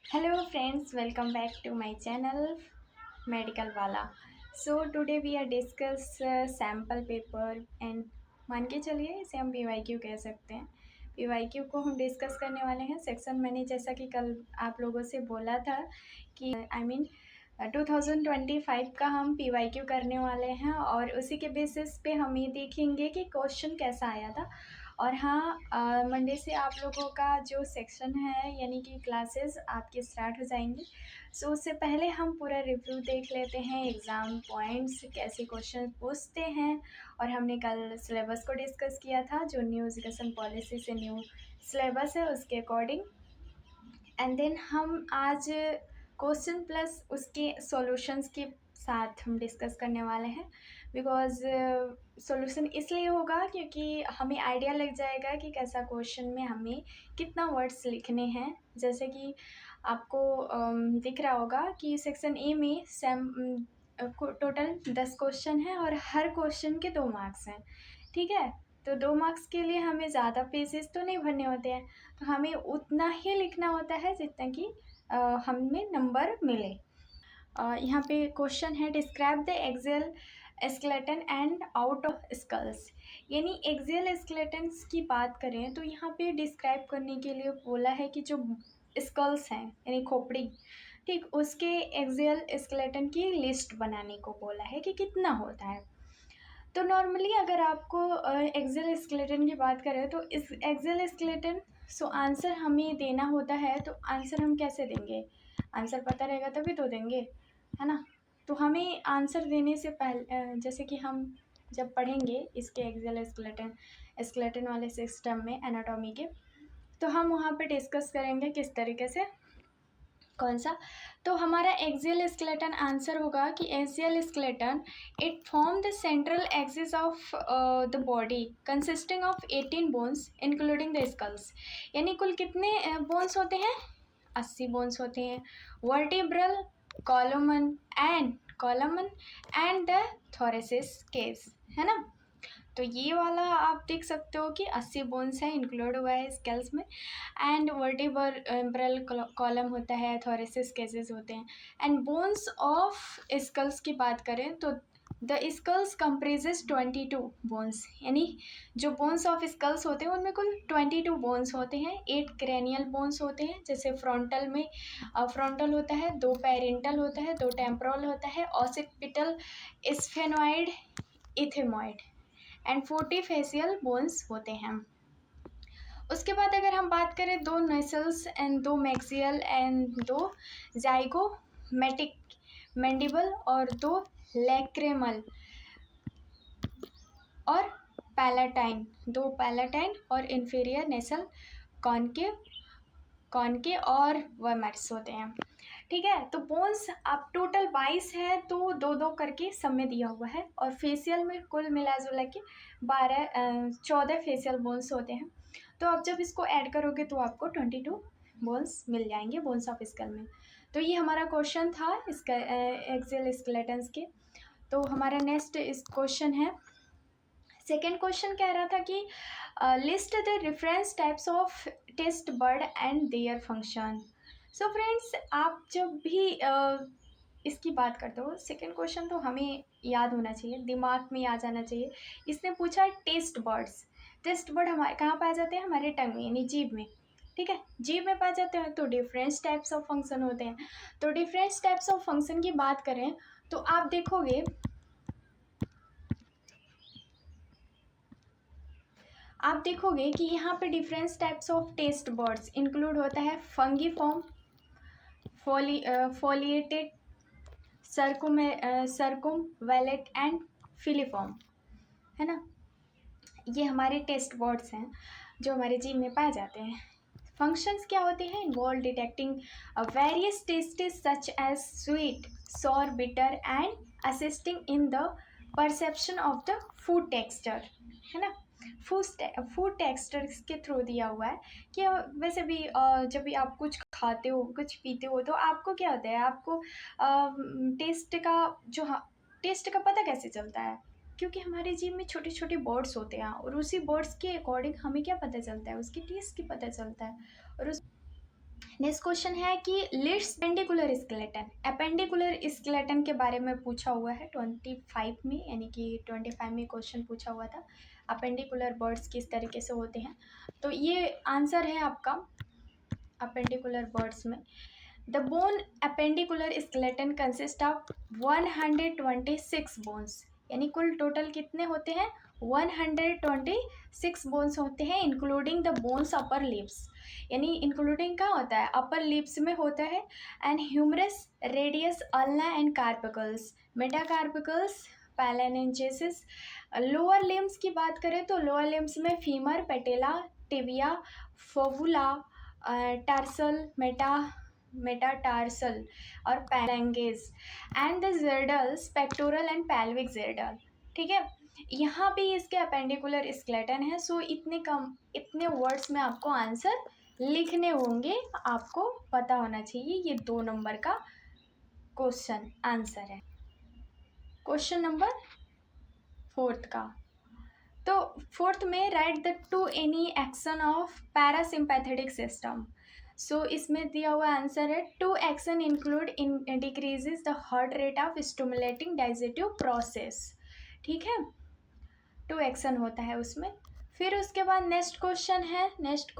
Hello friends, welcome back to my channel Medical Wala. So today we are discuss sample paper and मान के चलिए इसे हम PYQ कह सकते हैं। PYQ को हम डिस्कस करने वाले हैं सेक्शन मैंने जैसा कि कल आप लोगों से बोला था कि 2025 का हम PYQ करने वाले हैं और उसी के बेसिस पे हम ये देखेंगे कि क्वेश्चन कैसा आया था। और हाँ, मंडे से आप लोगों का जो सेक्शन है यानी कि क्लासेस आपके स्टार्ट हो जाएंगी। सो उससे पहले हम पूरा रिव्यू देख लेते हैं, एग्ज़ाम पॉइंट्स कैसे क्वेश्चन पूछते हैं। और हमने कल सिलेबस को डिस्कस किया था, जो न्यू एजुकेशन पॉलिसी से न्यू सिलेबस है उसके अकॉर्डिंग। एंड देन हम आज क्वेश्चन प्लस उसके सॉल्यूशंस के साथ हम डिस्कस करने वाले हैं। बिकॉज सॉल्यूशन इसलिए होगा क्योंकि हमें आइडिया लग जाएगा कि कैसा क्वेश्चन में हमें कितना वर्ड्स लिखने हैं। जैसे कि आपको दिख रहा होगा कि सेक्शन ए में टोटल 10 क्वेश्चन है और हर क्वेश्चन के 2 मार्क्स हैं। ठीक है, तो 2 मार्क्स के लिए हमें ज़्यादा पेजेस तो नहीं भरने होते हैं, तो हमें उतना ही लिखना होता है जितना कि हमें नंबर मिले। यहाँ पे क्वेश्चन है, describe the axial skeleton and out of skulls. यानी एक्सेल स्केलेटन्स की बात करें तो यहाँ पे डिस्क्राइब करने के लिए बोला है कि जो स्कल्स हैं यानी खोपड़ी, ठीक, उसके एक्सेल स्केलेटन की लिस्ट बनाने को बोला है कि कितना होता है। तो नॉर्मली अगर आपको एक्सेल स्केलेटन की बात करें तो इस एक्सेल स्केलेटन आंसर हमें देना होता है। तो आंसर हम कैसे देंगे? आंसर पता रहेगा तभी तो देंगे, है ना। तो हमें आंसर देने से पहले जैसे कि हम जब पढ़ेंगे इसके एक्सेल स्केलेटन स्केलेटन वाले सिस्टम में एनाटॉमी के, तो हम वहाँ पे डिस्कस करेंगे किस तरीके से, कौन सा। तो हमारा एक्सियल स्केलेटन आंसर होगा कि axial skeleton it form the central axis of the body consisting of 18 bones including the skulls. यानी कुल कितने बोन्स होते हैं? 80 बोन्स होते हैं। Vertebral कॉलमन and the thoracic case, है ना। तो ये वाला आप देख सकते हो कि 80 बोन्स है इंक्लूड हुआ है स्केल्स में। एंड वर्टिब्रल कॉलम होता है, थोरेसिस केसेस होते हैं। एंड बोन्स ऑफ स्कल्स की बात करें तो द स्कल्स कंप्रेजेस 22 बोन्स। यानी जो बोन्स ऑफ स्कल्स होते हैं उनमें कुल 22 बोन्स होते हैं। 8 क्रेनियल बोन्स होते हैं, जैसे फ्रंटल में फ्रंटल होता है, 2 पेरेंटल होता है, 2 टेम्पोरल होता है, occipital, sphenoid, इथेमॉइड and 40 facial bones होते हैं। उसके बाद अगर हम बात करें 2 नेसल्स एंड 2 मैक्सियल एंड 2 जाइगोमेटिक मैंडिबल और 2 लैक्रेमल और पैलाटाइन, 2 पैलाटाइन और इंफीरियर नेसल कॉनके और वर्मर्स होते हैं। ठीक है, तो बोन्स अब टोटल 22 है, तो 2-2 करके सब में दिया हुआ है। और फेशियल में कुल मिला जुला के 14 फेशियल बोन्स होते हैं। तो अब जब इसको ऐड करोगे तो आपको 22 बोन्स मिल जाएंगे बोन्स ऑफ स्कल में। तो ये हमारा क्वेश्चन था इसका एक्सियल स्केलेटन्स के। तो हमारा नेक्स्ट इस क्वेश्चन है, सेकेंड क्वेश्चन कह रहा था कि list the reference types of taste bud and their function. So friends, आप जब भी इसकी बात करते हो, सेकेंड क्वेश्चन तो हमें याद होना चाहिए, दिमाग में आ जाना चाहिए। इसने पूछा टेस्ट बर्ड्स। टेस्ट बर्ड हमारे कहाँ पाए जाते हैं? हमारे टंग में यानी जीभ में। ठीक है, जीभ में पाए जाते हैं। तो डिफरेंस टाइप्स ऑफ फंक्शन होते हैं। तो डिफरेंस टाइप्स ऑफ फंक्शन की बात करें तो आप देखोगे कि यहाँ पे difference types of taste buds include होता है fungiform, foliated, circumvallate and filiform, है ना। ये हमारे टेस्ट बर्ड्स हैं जो हमारे जीव में पाए जाते हैं। फंक्शंस क्या होते हैं? Involve detecting various tastes such as sweet, sour, bitter and assisting in the perception of the food texture, है ना। फूड टेक्सचर्स के थ्रू दिया हुआ है कि वैसे भी जब भी आप कुछ खाते हो, कुछ पीते हो, तो आपको क्या होता है, आपको टेस्ट का पता कैसे चलता है? क्योंकि हमारे जीभ में छोटे छोटे बर्ड्स होते हैं और उसी बर्ड्स के अकॉर्डिंग हमें क्या पता चलता है? उसकी टेस्ट की पता चलता है। और नेक्स्ट क्वेश्चन है कि list appendicular skeleton. Appendicular skeleton के बारे में पूछा हुआ है 25 में, यानी कि 25 में क्वेश्चन पूछा हुआ था अपेंडिकुलर बर्ड्स किस तरीके से होते हैं। तो ये आंसर है आपका अपेंडिकुलर बर्ड्स में। The bone appendicular skeleton consist of 126 bones, यानी कुल टोटल कितने होते हैं 126 बोन्स होते हैं, including the bones upper lips, यानी इंक्लूडिंग क्या होता है अपर लिप्स में होता है। And humerus radius ulna and carpals, metacarpals, phalanges. Lower limbs की बात करें तो लोअर लिम्स में femur, patella, tibia, fibula, tarsal, metatarsal और phalanges, and the girdles pectoral and pelvic girdle. ठीक है, यहाँ पे इसके अपेंडिकुलर स्केलेटन है। सो इतने वर्ड्स में आपको आंसर लिखने होंगे, आपको पता होना चाहिए। ये 2 नंबर का क्वेश्चन आंसर है। क्वेश्चन नंबर 4 का, तो 4 में write the two any action of parasympathetic system. So इसमें दिया हुआ आंसर है two action include in decreases the heart rate of stimulating digestive process. ठीक है, 2 एक्शन होता है उसमें। फिर उसके बाद नेक्स्ट क्वेश्चन है, नेक्स्ट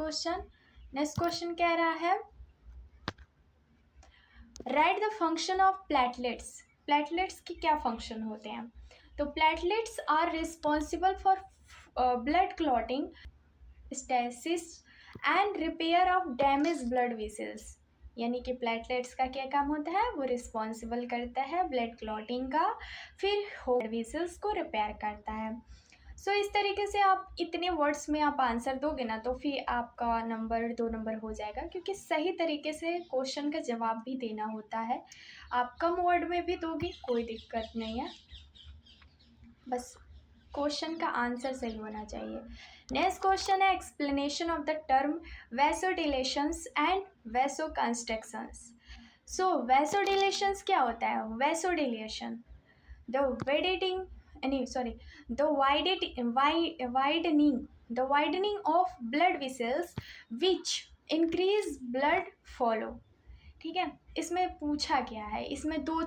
क्वेश्चन कह रहा है right the function of platelets. Platelets की क्या फंक्शन होते हैं। तो platelets are responsible for blood clotting, stasis and repair of damage blood vessels, यानी कि प्लेटलेट्स का क्या काम होता है, वो रिस्पॉन्सिबल करता है ब्लड क्लॉटिंग का, फिर ब्लड वेसल्स को रिपेयर करता है। सो इस तरीके से आप इतने वर्ड्स में आप आंसर दोगे ना, तो फिर आपका नंबर 2 नंबर हो जाएगा, क्योंकि सही तरीके से क्वेश्चन का जवाब भी देना होता है। आप कम वर्ड में भी दोगे कोई दिक्कत नहीं है, बस क्वेश्चन का आंसर सही होना चाहिए। नेक्स्ट क्वेश्चन है explanation of the term vasodilations and vasoconstrictions. So vasodilations क्या होता है, वैसोडिलेशन the widening the widening of blood vessels which increase blood flow। ठीक है, इसमें पूछा क्या है, इसमें दो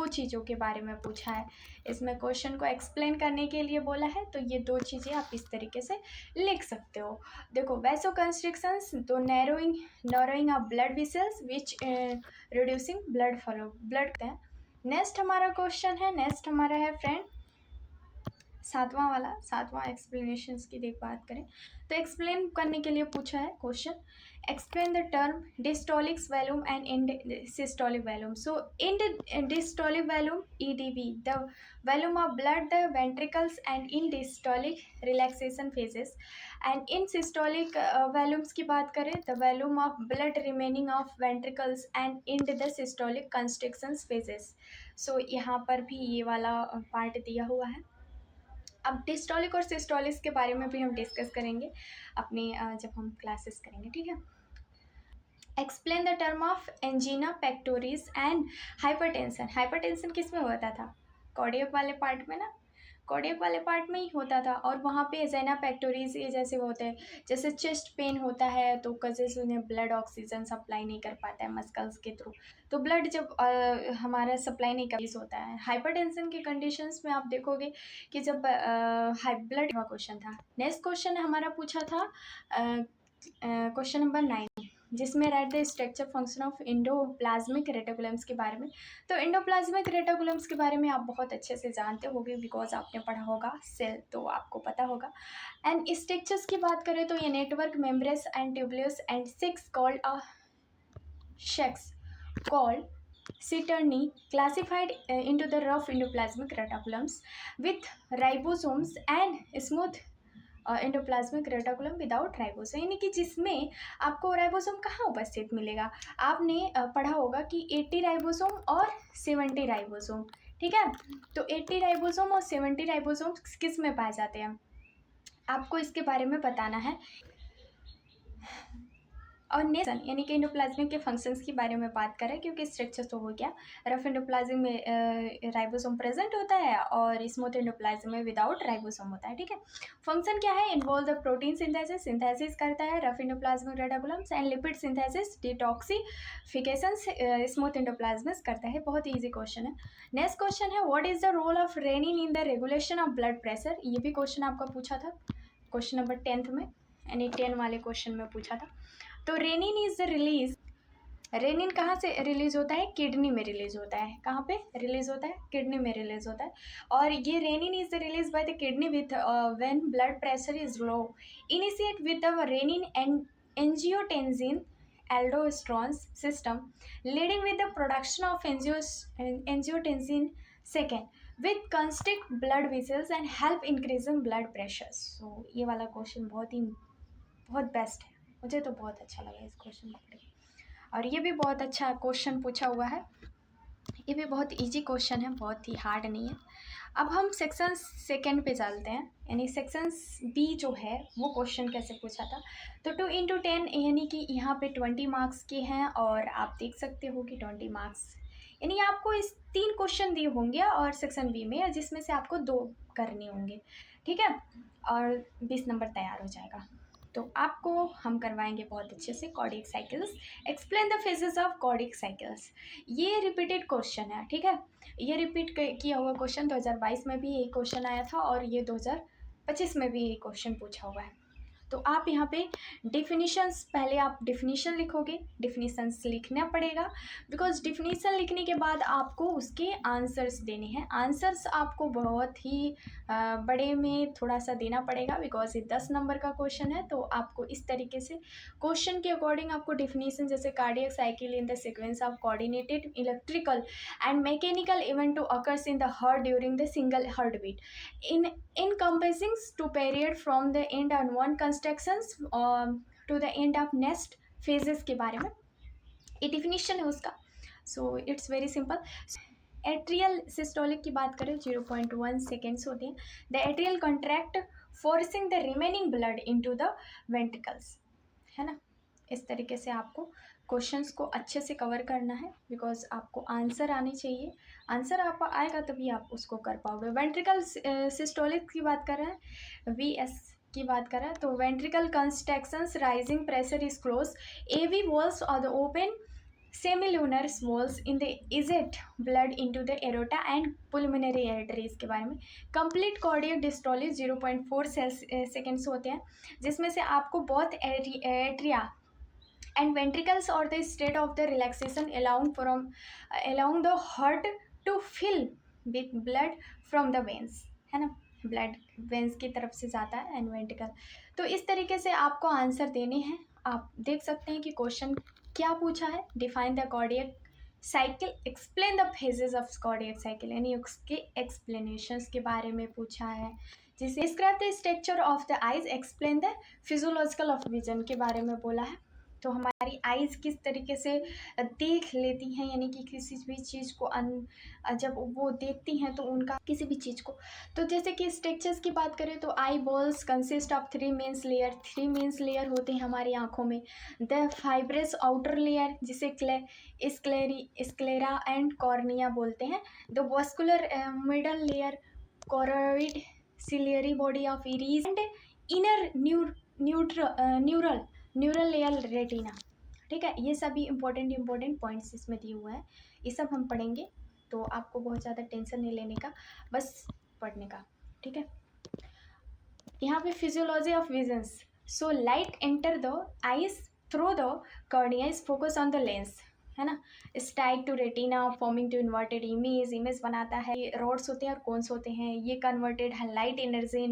चीज़ों के बारे में पूछा है। इसमें क्वेश्चन को एक्सप्लेन करने के लिए बोला है, तो ये 2 चीज़ें आप इस तरीके से लिख सकते हो। देखो, वैसो कंस्ट्रिक्शंस तो narrowing of blood vessels which reducing blood flow, blood है। नेक्स्ट हमारा क्वेश्चन है, नेक्स्ट हमारा है फ्रेंड 7वां एक्सप्लेनेशंस की बात करें तो एक्सप्लेन करने के लिए पूछा है question, explain the term diastolic volume and end systolic volume. So end diastolic volume EDV the volume of blood the ventricles and end diastolic relaxation phases, and end systolic volumes की बात करें the volume of blood remaining of ventricles and in the systolic contraction phases. So यहाँ पर भी ये वाला part दिया हुआ है। अब डिस्टोलिक और सिस्टोलिक के बारे में भी हम डिस्कस करेंगे अपनी जब हम क्लासेस करेंगे। ठीक है, explain the term of angina pectoris and hypertension. Hypertension किस में होता था, कार्डियक वाले पार्ट में ना, कार्डियक वाले पार्ट में ही होता था। और वहाँ पे एंजीना पेक्टोरिस ये जैसे होते हैं, जैसे चेस्ट पेन होता है तो जैसे उन्हें ब्लड ऑक्सीजन सप्लाई नहीं कर पाता है मस्कल्स के थ्रू, तो ब्लड जब हमारा सप्लाई नहीं कर होता है। हाइपरटेंशन के कंडीशंस में आप देखोगे कि जब हाई ब्लड का क्वेश्चन था। नेक्स्ट क्वेश्चन हमारा पूछा था क्वेश्चन नंबर 9, जिसमें right the structure function of endoplasmic reticulums के बारे में। तो इंडोप्लाज्मिक रेटिकुलम्स के बारे में आप बहुत अच्छे से जानते होगे, बिकॉज आपने पढ़ा होगा सेल, तो आपको पता होगा। एंड स्ट्रक्चर्स की बात करें तो ये network membranes and tubules and sacs called Cisternae classified into the rough endoplasmic reticulums with ribosomes and smooth endoplasmic reticulum without ribosome, यानी कि जिसमें आपको राइबोसोम कहाँ उपस्थित मिलेगा। आपने पढ़ा होगा कि 80 राइबोसोम और 70 राइबोसोम। ठीक है, तो 80 राइबोसोम और 70 राइबोसोम किस में पाए जाते हैं, आपको इसके बारे में बताना है। और नेक्स्ट यानी कि एंडोप्लाज्म के फंक्शंस के बारे में बात करें, क्योंकि स्ट्रक्चर तो हो गया। रफ एंडोप्लाज्म में राइबोसोम प्रेजेंट होता है और स्मूथ एंडोप्लाज्म में विदाउट राइबोसोम होता है, ठीक है। फंक्शन क्या है? Involve the protein synthesis, synthesis करता है rough endoplasmic reticulums, and lipid synthesis, detoxification smooth endoplasm करता है। बहुत ईजी क्वेश्चन है। नेक्स्ट क्वेश्चन है, what is the role of renin in the regulation of blood pressure? ये भी क्वेश्चन आपका पूछा था क्वेश्चन नंबर 10th में, यानी 10 वाले क्वेश्चन में पूछा था। तो रेनिन इज रिलीज, रेनिन कहाँ से रिलीज होता है? किडनी में रिलीज होता है। कहाँ पे रिलीज होता है? किडनी में रिलीज होता है। और ये renin is release by the kidney with when blood pressure is low, initiate with the renin and angiotensin aldosterone system, leading with the production of angiotensin second with constrict blood vessels and help increasing blood pressure. So ये वाला question बहुत best है, मुझे तो बहुत अच्छा लगा इस क्वेश्चन को पढ़ के। और ये भी बहुत अच्छा क्वेश्चन पूछा हुआ है, ये भी बहुत इजी क्वेश्चन है, बहुत ही हार्ड नहीं है। अब हम सेक्शन सेकेंड पे चलते हैं, यानी सेक्शन बी जो है वो क्वेश्चन कैसे पूछा था। तो 2 into 10 यानी कि यहाँ पे 20 मार्क्स के हैं, और आप देख सकते हो कि 20 मार्क्स यानी आपको इस 3 क्वेश्चन दिए होंगे और सेक्शन बी में, जिसमें से आपको 2 करने होंगे, ठीक है, और 20 नंबर तैयार हो जाएगा। तो आपको हम करवाएंगे बहुत अच्छे से cardiac cycles. Explain the phases of cardiac cycles, ये रिपीटेड क्वेश्चन है, ठीक है। ये रिपीट किया हुआ क्वेश्चन 2022 में भी यही क्वेश्चन आया था, और ये 2025 में भी यही क्वेश्चन पूछा हुआ है। तो आप यहाँ पे डिफिनीशंस, पहले आप डिफिनीशन लिखोगे, डिफिनीशंस लिखना पड़ेगा, बिकॉज डिफिनीशन लिखने के बाद आपको उसके आंसर्स देने हैं। आंसर्स आपको बहुत ही बड़े में थोड़ा सा देना पड़ेगा, बिकॉज ये 10 नंबर का क्वेश्चन है। तो आपको इस तरीके से क्वेश्चन के अकॉर्डिंग आपको डिफिनीशन, जैसे cardiac cycle in the sequence of coordinated electrical and mechanical event to occurs in the heart during the single heart beat in encompassing to period from the end on one constructions to the end of next phases के बारे में ये definition है उसका। So it's very simple. Atrial systolic की बात करें 0.1 seconds होते हैं। The atrial contract forcing the remaining blood into the ventricles, है ना। इस तरीके से आपको क्वेश्चंस को अच्छे से कवर करना है, बिकॉज आपको आंसर आनी चाहिए। आंसर आप आएगा तभी आप उसको कर पाओगे। वेंट्रिकल सिस्टोलिक की बात कर रहे हैं, VS की बात कर रहे हैं, तो ventricle constructions rising pressure is close, AV walls or the open semilunar walls in the eject blood into the aorta and pulmonary arteries के बारे में। कंप्लीट कार्डियक डिस्टोली 0.4 सेकेंड्स होते हैं, जिसमें से आपको बहुत atria and ventricles or the state of the relaxation along the heart to fill with blood from the veins, है ना। ब्लड वेंस की तरफ से जाता है एंड वेंट्रिकल। तो इस तरीके से आपको आंसर देने हैं। आप देख सकते हैं कि क्वेश्चन क्या पूछा है। Define the cardiac cycle, explain the phases of cardiac cycle, यानी उसके एक्सप्लेनेशंस के बारे में पूछा है। जिसे describe the structure of the eyes, explain the physiological of vision के बारे में बोला है। तो हमारी आइज़ किस तरीके से देख लेती हैं, यानी कि किसी भी चीज़ को जब वो देखती हैं तो उनका किसी भी चीज़ को, तो जैसे कि स्ट्रक्चर्स की बात करें तो eye balls consist of 3 main layer, 3 main layer होते हैं हमारी आँखों में। द फाइब्रस आउटर लेयर जिसे स्क्लेरा एंड कॉर्निया बोलते हैं। The vascular middle layer choroid ciliary body of iris and inner neural layer retina, ठीक है। ये सभी इंपॉर्टेंट पॉइंट्स इसमें दिए हुए हैं, ये सब हम पढ़ेंगे। तो आपको बहुत ज़्यादा टेंशन नहीं लेने का, बस पढ़ने का, ठीक है। यहाँ पे physiology of visions, so light enter the eyes through the cornea is focus on the lens, है ना। Strike to retina forming to inverted image बनाता है। ये रॉड्स होते हैं और कोन्स होते हैं, ये कन्वर्टेड है लाइट एनर्जी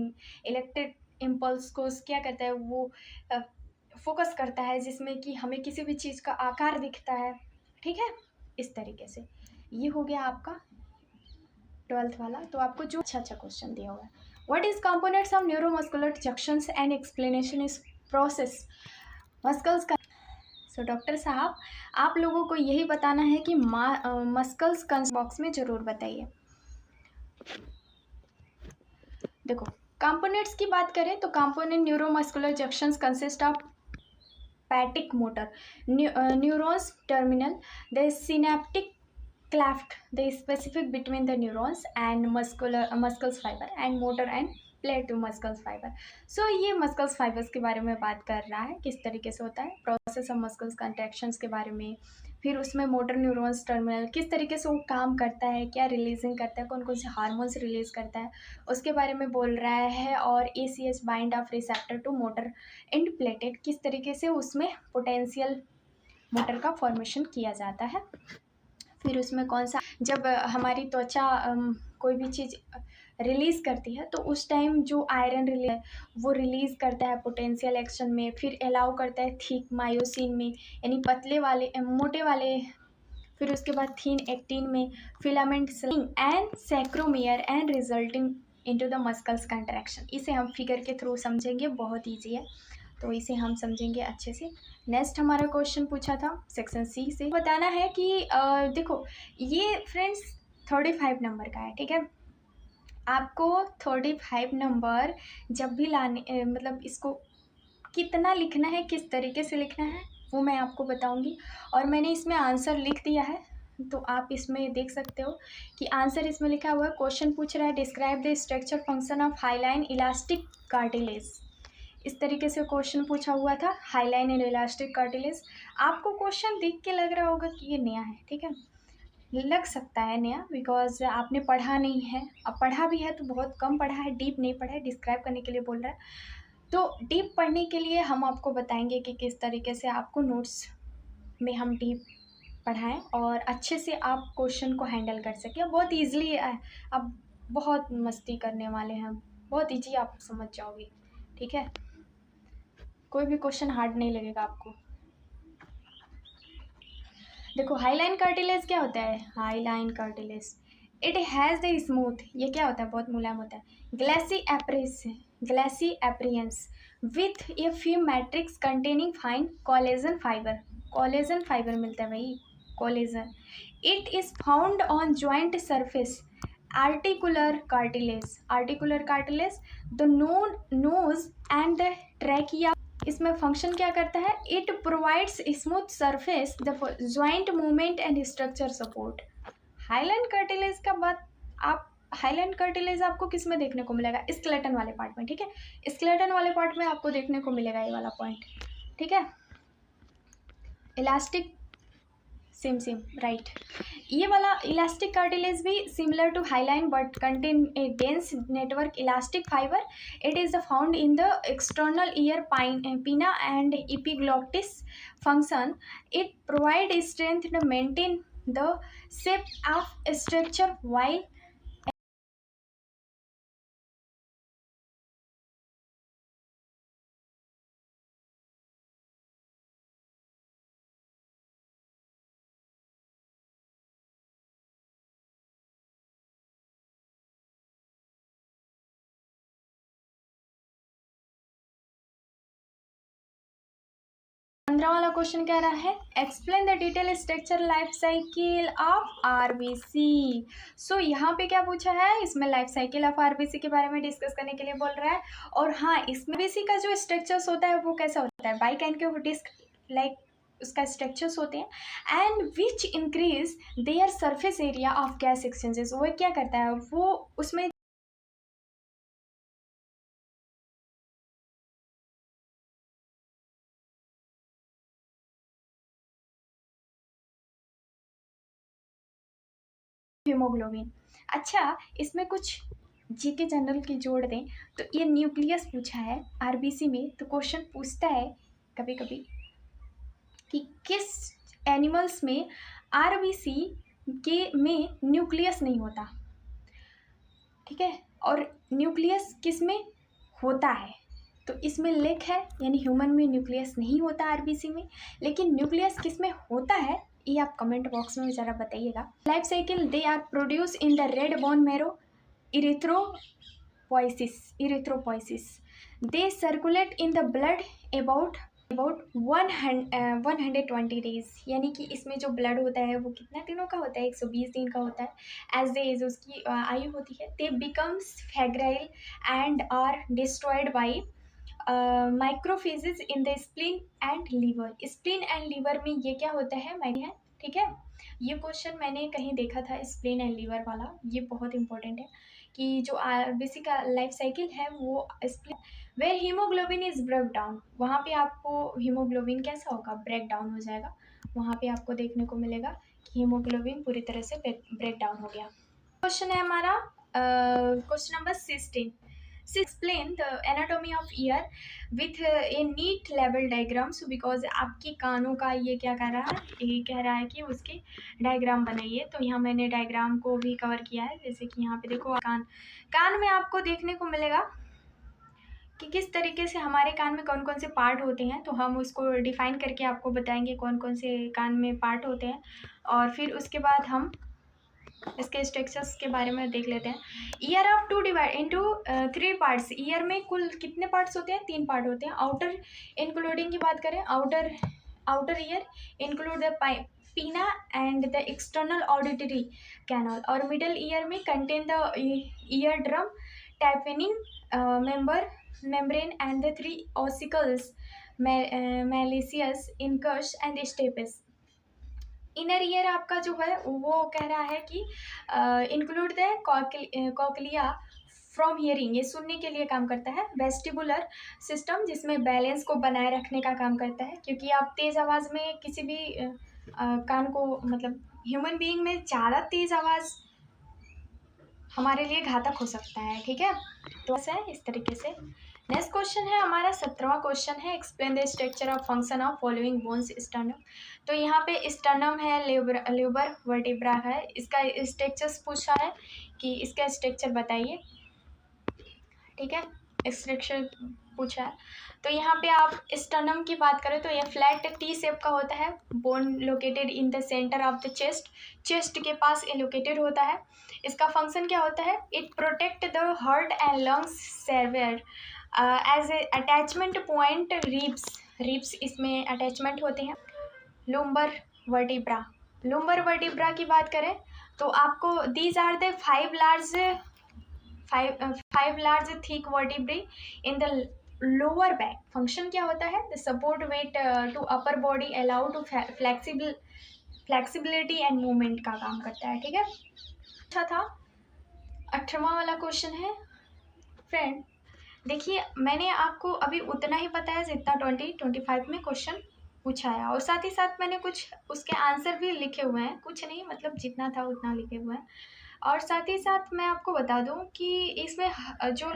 इलेक्ट्रिक इम्पल्स को क्या करता है, वो फोकस करता है, जिसमें कि हमें किसी भी चीज़ का आकार दिखता है, ठीक है। इस तरीके से ये हो गया आपका 12th वाला। तो आपको जो अच्छा क्वेश्चन दिया हुआ है, what is components of neuromuscular junctions and explanation is process muscles का। सो डॉक्टर साहब आप लोगों को यही बताना है कि मस्कल्स बॉक्स में ज़रूर बताइए। देखो कंपोनेंट्स की बात करें तो component neuromuscular junctions consist of sympathetic motor neurons terminal, the synaptic cleft, the specific between the neurons and muscles fiber and motor and plate muscles fiber. So ये मस्कल्स फाइबर्स के बारे में बात कर रहा है, किस तरीके से होता है प्रोसेस ऑफ मस्कल्स कंट्रैक्शंस के बारे में. फिर उसमें मोटर न्यूरॉन्स टर्मिनल किस तरीके से वो काम करता है, क्या रिलीजिंग करता है, कौन कौन से हार्मोन्स रिलीज करता है, उसके बारे में बोल रहा है. और ACH bind of receptor to motor end plated, किस तरीके से उसमें पोटेंशियल मोटर का फॉर्मेशन किया जाता है. फिर उसमें कौन सा, जब हमारी त्वचा कोई भी चीज़ रिलीज़ करती है तो उस टाइम जो आयरन वो रिलीज़ करता है पोटेंशियल एक्शन में. फिर अलाउ करता है थिक मायोसिन में, यानी पतले वाले मोटे वाले. फिर उसके बाद थीन एक्टिन में, filament and sarcomere and resulting into the muscles contraction. इसे हम फिगर के थ्रू समझेंगे, बहुत ईजी है तो इसे हम समझेंगे अच्छे से. नेक्स्ट हमारा क्वेश्चन पूछा था सेक्शन सी से, बताना है कि देखो ये फ्रेंड्स 35 नंबर का है, ठीक है. आपको 35 नंबर जब भी लाने मतलब इसको कितना लिखना है, किस तरीके से लिखना है, वो मैं आपको बताऊंगी. और मैंने इसमें आंसर लिख दिया है, तो आप इसमें देख सकते हो कि आंसर इसमें लिखा हुआ है. क्वेश्चन पूछ रहा है describe the structure function of highline elastic cartilage. इस तरीके से क्वेश्चन पूछा हुआ था, हाईलाइन एंड इलास्टिक कार्टिलेज. आपको क्वेश्चन देख के लग रहा होगा कि ये नया है, ठीक है, लग सकता है नया, बिकॉज आपने पढ़ा नहीं है. अब पढ़ा भी है तो बहुत कम पढ़ा है, डीप नहीं पढ़ा है. डिस्क्राइब करने के लिए बोल रहा है, तो डीप पढ़ने के लिए हम आपको बताएंगे कि किस तरीके से आपको नोट्स में हम डीप पढ़ाएं और अच्छे से आप क्वेश्चन को हैंडल कर सकें. बहुत ईजिली अब बहुत मस्ती करने वाले हैं, बहुत ईजी आप समझ जाओगे, ठीक है. कोई भी क्वेश्चन हार्ड नहीं लगेगा आपको. देखो हाईलाइन कार्टिलेज क्या होता है. Hyaline cartilage it has the smooth, ये क्या होता है, बहुत मुलायम होता है. Glassy appearance with a few matrix containing fine collagen fiber. Collagen fiber मिलता है भाई, collagen. It is found on joint surface articular cartilage the nose and the trachea. इसमें फंक्शन क्या करता है, it provides smooth surface the joint movement and structure support. Hyaline cartilage का बात, आप हाईलाइन कार्टिलेज आपको किस में देखने को मिलेगा, स्केलेटन वाले पार्ट में, ठीक है. स्केलेटन वाले पार्ट में आपको देखने को मिलेगा ये वाला पॉइंट, ठीक है. Elastic same right. ये वाला इलास्टिक कार्टिलेज भी similar to hyaline but contain a dense network elastic fiber. It is found in the external ear pinna and epiglottis function. It provide strength to maintain the shape of structure while 15 वाला question कह रहा है explain the detail structure life cycle of RBC. So यहाँ पे क्या पूछा है, इसमें लाइफ साइकिल ऑफ आरबीसी के बारे में डिस्कस करने के लिए बोल रहा है. और हाँ, इसमें आरबीसी का जो स्ट्रक्चर्स होता है वो कैसा होता है, बाइकैन्केव डिस्क लाइक उसका स्ट्रक्चर्स होते हैं. And which increase their surface area of gas exchanges. वो क्या करता है, वो उसमें हीमोग्लोबिन. अच्छा, इसमें कुछ जीके जनरल की जोड़ दें तो ये न्यूक्लियस पूछा है आरबीसी में, तो क्वेश्चन पूछता है कभी कभी कि किस एनिमल्स में आरबीसी के में न्यूक्लियस नहीं होता, ठीक है. और न्यूक्लियस किस में होता है, तो इसमें लिख है, यानी ह्यूमन में न्यूक्लियस नहीं होता आरबीसी में, लेकिन न्यूक्लियस किस में होता है ये आप कमेंट बॉक्स में ज़रा बताइएगा. Life cycle they are produce in the red bone marrow erythropoiesis. They circulate in the blood about 120 days. यानी कि इसमें जो ब्लड होता है वो कितना दिनों का होता है, 120 दिन का होता है. एज द एज उसकी आयु होती है. They becomes fragile and are destroyed by macrophages in the spleen and liver. Spleen and liver में ये क्या होता है है, ठीक है। ये क्वेश्चन मैंने कहीं देखा था, स्प्लीन एंड लीवर वाला, ये बहुत इंपॉर्टेंट है कि जो आरबीसी का लाइफ साइकिल है वो spleen where haemoglobin is break down, वहाँ पे आपको हीमोग्लोबिन कैसा होगा, ब्रेक डाउन हो जाएगा। वहाँ पे आपको देखने को मिलेगा कि हीमोग्लोबिन पूरी तरह से ब्रेक डाउन हो गया। क्वेश्चन है हमारा question number 16। Explain the anatomy of ear with a neat level diagrams, because आपके कानों का ये क्या कह रहा है, ये कह रहा है कि उसके डायग्राम बनाइए। तो यहाँ मैंने डायग्राम को भी कवर किया है। जैसे कि यहाँ पे देखो कान में आपको देखने को मिलेगा कि किस तरीके से हमारे कान में कौन कौन से पार्ट होते हैं। तो हम उसको डिफाइन करके आपको बताएंगे कौन कौन से कान में पार्ट होते हैं, और फिर उसके बाद हम इसके स्ट्रक्चर्स के बारे में देख लेते हैं। Ear of to divide into 3 parts. Ear में कुल कितने पार्ट्स होते हैं, 3 पार्ट होते हैं। आउटर इंक्लूडिंग की बात करें, outer ear include the pinna and the external auditory canal, और मिडल ईयर में contain the ear drum, tympanic membrane and the 3 ossicles, malleus, incus and stapes। Inner ear आपका जो है वो कह रहा है कि include the cochlea from hearing, ये सुनने के लिए काम करता है। वेस्टिबुलर सिस्टम, जिसमें बैलेंस को बनाए रखने का काम करता है, क्योंकि आप तेज़ आवाज़ में किसी भी कान को, मतलब ह्यूमन बीइंग में ज़्यादा तेज़ आवाज़ हमारे लिए घातक हो सकता है, ठीक है। तो ऐसा है इस तरीके से। नेक्स्ट क्वेश्चन है हमारा 17वां क्वेश्चन है, explain the structure of function of following bones sternum. तो यहाँ पे स्टर्नम है, ल्यूबर वर्टिब्रा है, इसका स्ट्रक्चर्स पूछा है कि इसका स्ट्रक्चर बताइए, ठीक है, स्ट्रक्चर पूछा है। तो यहाँ पे आप स्टर्नम की बात करें तो ये फ्लैट टी शेप का होता है, bone located in the centre of the chest के पास ये लोकेटेड होता है। इसका फंक्शन क्या होता है, it protect the heart and lungs surveyor as a attachment point. Ribs इसमें अटैचमेंट होते हैं। लुम्बर वर्टिब्रा की बात करें तो आपको these are the 5 large thick vertebrae in the lower back. Function क्या होता है, the support weight to upper body, allow to flexibility and movement का काम करता है, ठीक है। अच्छा था 18वां वाला क्वेश्चन है। फ्रेंड देखिए, मैंने आपको अभी उतना ही बताया जितना 2025 में क्वेश्चन पूछा है, और साथ ही साथ मैंने कुछ उसके आंसर भी लिखे हुए हैं, कुछ नहीं, मतलब जितना था उतना लिखे हुए हैं। और साथ ही साथ मैं आपको बता दूं कि इसमें जो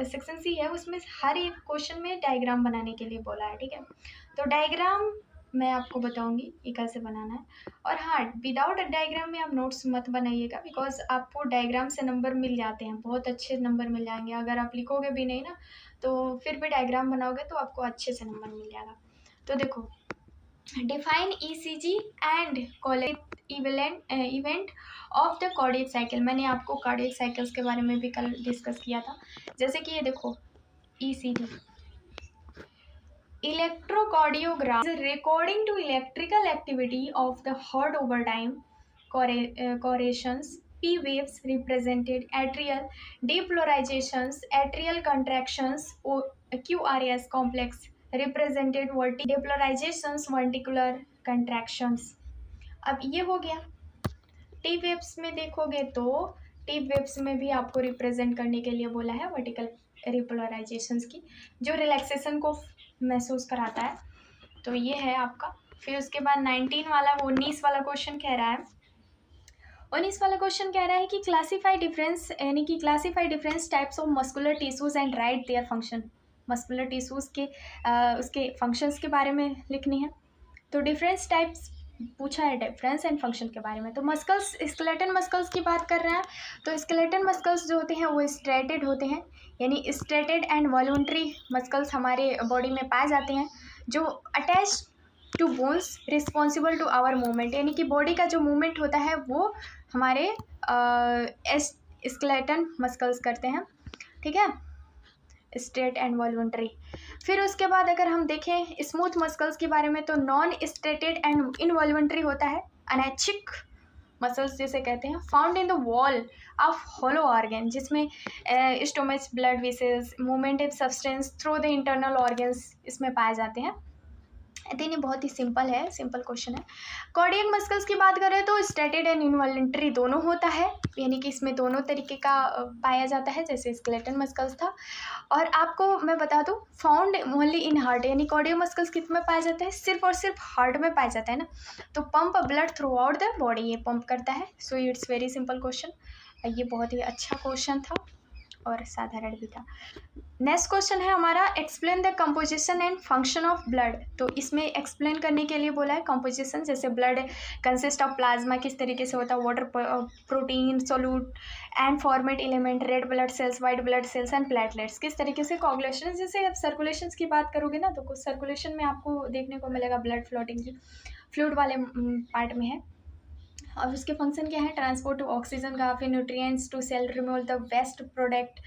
सेक्शन सी है उसमें हर एक क्वेश्चन में डायग्राम बनाने के लिए बोला है, ठीक है। तो डायग्राम मैं आपको बताऊंगी ये कैसे बनाना है। और हाँ, विदाउट डायग्राम में आप नोट्स मत बनाइएगा, बिकॉज आपको डायग्राम से नंबर मिल जाते हैं, बहुत अच्छे नंबर मिल जाएंगे। अगर आप लिखोगे भी नहीं ना, तो फिर भी डायग्राम बनाओगे तो आपको अच्छे से नंबर मिल जाएगा। तो देखो, define ECG and event of the cardiac cycle. मैंने आपको कार्डियक साइकिल्स के बारे में भी कल डिस्कस किया था। जैसे कि ये देखो, ECG electrocardiogram recording to electrical activity of the heart over time, कोरेशंस, P waves represented atrial depolarizations, atrial contractions, QRS complex represented depolarizations, ventricular contractions। अब ये हो गया। टी वेव्स में देखोगे तो टी वेव्स में भी आपको रिप्रेजेंट करने के लिए बोला है वर्टिकल रिपोलराइजेशंस की, जो रिलैक्सेशन को महसूस कराता है। तो ये है आपका। फिर उसके बाद 19 वाला क्वेश्चन कह रहा है, 19 वाला क्वेश्चन कह रहा है कि क्लासीफाई डिफरेंस, यानी कि classify difference types of muscular tissues and right their function. Muscular tissues के उसके फंक्शंस के बारे में लिखनी है। तो डिफरेंस टाइप्स पूछा है, डिफरेंस एंड फंक्शन के बारे में। तो मस्कल्स, स्केलेटन मस्कल्स की बात कर रहे हैं। तो स्केलेटन मस्कल्स जो होते हैं वो स्ट्रेटेड होते हैं, यानी स्ट्रेटेड एंड वॉलंटरी मस्कल्स हमारे बॉडी में पाए जाते हैं, जो attach to bones responsible to our movement, यानी कि बॉडी का जो मूवमेंट होता है वो हमारे स्केलेटन मस्कल्स करते हैं, ठीक है, स्ट्रेट एंड वॉलंटरी। फिर उसके बाद अगर हम देखें स्मूथ मस्कल्स के बारे में, तो नॉन स्ट्रेटेड एंड इनवॉल्वेंट्री होता है, अनैच्छिक मसल्स जिसे कहते हैं, found in the wall of hollow organ, जिसमें स्टोमच, ब्लड वेसल्स, मूवमेंटिव substance through the internal organs इसमें पाए जाते हैं। ये बहुत ही सिंपल है, सिंपल क्वेश्चन है। कार्डियक मसल्स की बात करें तो स्टेटेड एंड इनवॉलंटरी दोनों होता है, यानी कि इसमें दोनों तरीके का पाया जाता है, जैसे स्केलेटन मसल्स था। और आपको मैं बता दूं, फाउंड ओनली इन हार्ट, यानी कार्डियक मसल्स किस में पाया जाता है, सिर्फ और सिर्फ हार्ट में पाया जाता है ना। तो pump blood through out the body, ये पंप करता है। So it's very simple question, ये बहुत ही अच्छा क्वेश्चन था और साधारण भी था। नेक्स्ट क्वेश्चन है हमारा, explain the composition and function of blood. तो इसमें एक्सप्लेन करने के लिए बोला है कंपोजिशन, जैसे ब्लड कंसिस्ट ऑफ प्लाज्मा, किस तरीके से होता है, water, protein, solute and format element, red blood cells, white blood cells and platelets, किस तरीके से कोगुलेशन। जैसे आप सर्कुलेशन की बात करोगे ना, तो कुछ सर्कुलेशन में आपको देखने को मिलेगा ब्लड फ्लोटिंग, फ्लूइड वाले पार्ट में है। और उसके फंक्शन क्या है, ट्रांसपोर्ट ऑक्सीजन का, फिर nutrients to cell, removal the waste product,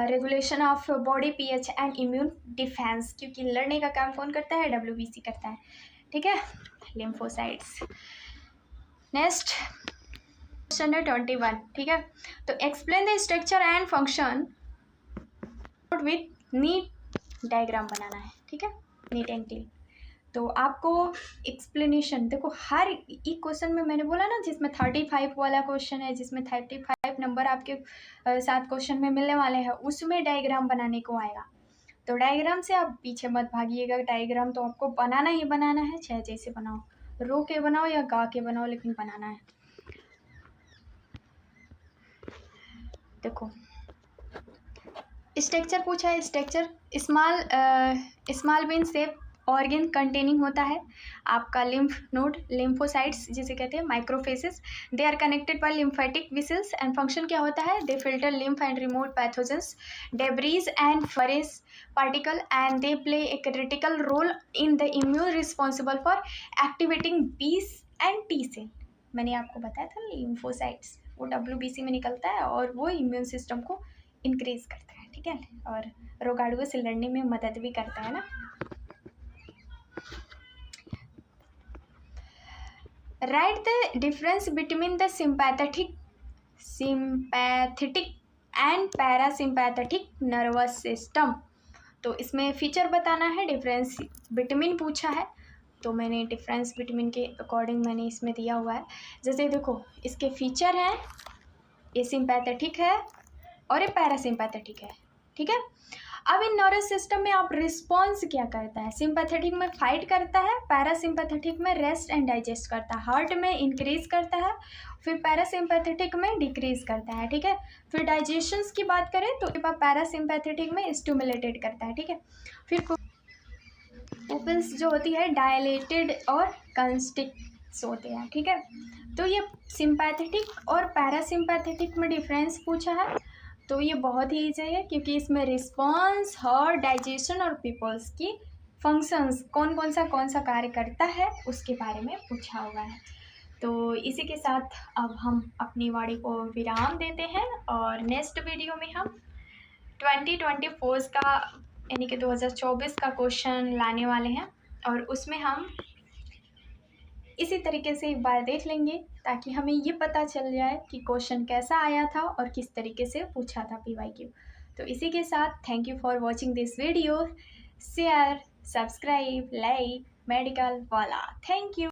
regulation of body pH and immune defence, क्योंकि लड़ने का काम कौन करता है, डब्ल्यूबीसी करता है, ठीक है, लिम्फोसाइट्स। नेक्स्ट क्वेश्चन है 21, ठीक है। तो explain the structure and function with neat diagram बनाना है, ठीक है, नीट एंड क्लीन। तो आपको एक्सप्लेनेशन देखो, हर एक क्वेश्चन में मैंने बोला ना, जिसमें 35 वाला क्वेश्चन है, जिसमें 35 नंबर आपके 7 क्वेश्चन में मिलने वाले हैं, उसमें डायग्राम बनाने को आएगा। तो डायग्राम से आप पीछे मत भागिएगा, डायग्राम तो आपको बनाना ही बनाना है, चाहे जैसे बनाओ, रो के बनाओ या गा के बनाओ, लेकिन बनाना है। देखो स्ट्रक्चर पूछा है, structure small bean shape organ containing होता है आपका लिम्फ नोड, लिम्फोसाइट्स जिसे कहते हैं, macrophages, they are connected by lymphatic vessels and function क्या होता है, they filter lymph and remove pathogens, debris and foreign particle and they play a critical role in the immune responsible for activating B's and T cell. मैंने आपको बताया था lymphocytes वो WBC में निकलता है और वो इम्यून सिस्टम को इंक्रीज करता है, ठीक है, और रोगाणुओं से लड़ने में मदद भी करता है ना। Right the difference between the sympathetic and parasympathetic nervous system. तो इसमें फीचर बताना है, डिफरेंस बिटवीन पूछा है, तो मैंने डिफरेंस बिटवीन के अकॉर्डिंग मैंने इसमें दिया हुआ है। जैसे देखो इसके फीचर हैं, ये सिंपैथेटिक है और ये पैरासिम्पैथेटिक है, ठीक है। अब इन नर्वस सिस्टम में आप रिस्पॉन्स क्या करता है, सिंपैथेटिक में फाइट करता है, पैरासिम्पैथेटिक में रेस्ट एंड डाइजेस्ट करता है, हार्ट में इंक्रीज करता है, फिर पैरासिम्पैथेटिक में डिक्रीज करता है, ठीक है। फिर डाइजेशन की बात करें तो पैरासिम्पैथेटिक में स्टिमुलेटेड करता है, ठीक है। फिर पुपिल्स जो होती है डायलेटेड और कंस्ट्रिक्ट्स होते हैं, ठीक है। तो ये सिंपैथेटिक और पैरासिम्पैथेटिक में डिफरेंस पूछा है, तो ये बहुत ही ईजी है, क्योंकि इसमें रिस्पॉन्स, हार्ट, डाइजेशन और पीपल्स की फंक्शंस कौन सा कार्य करता है उसके बारे में पूछा हुआ है। तो इसी के साथ अब हम अपनी वाणी को विराम देते हैं और नेक्स्ट वीडियो में हम 2024 का यानी कि 2024 का क्वेश्चन लाने वाले हैं और उसमें हम इसी तरीके से एक बार देख लेंगे ताकि हमें ये पता चल जाए कि क्वेश्चन कैसा आया था और किस तरीके से पूछा था PYQ। तो इसी के साथ thank you for watching this video, share, subscribe, like medical वाला, थैंक यू।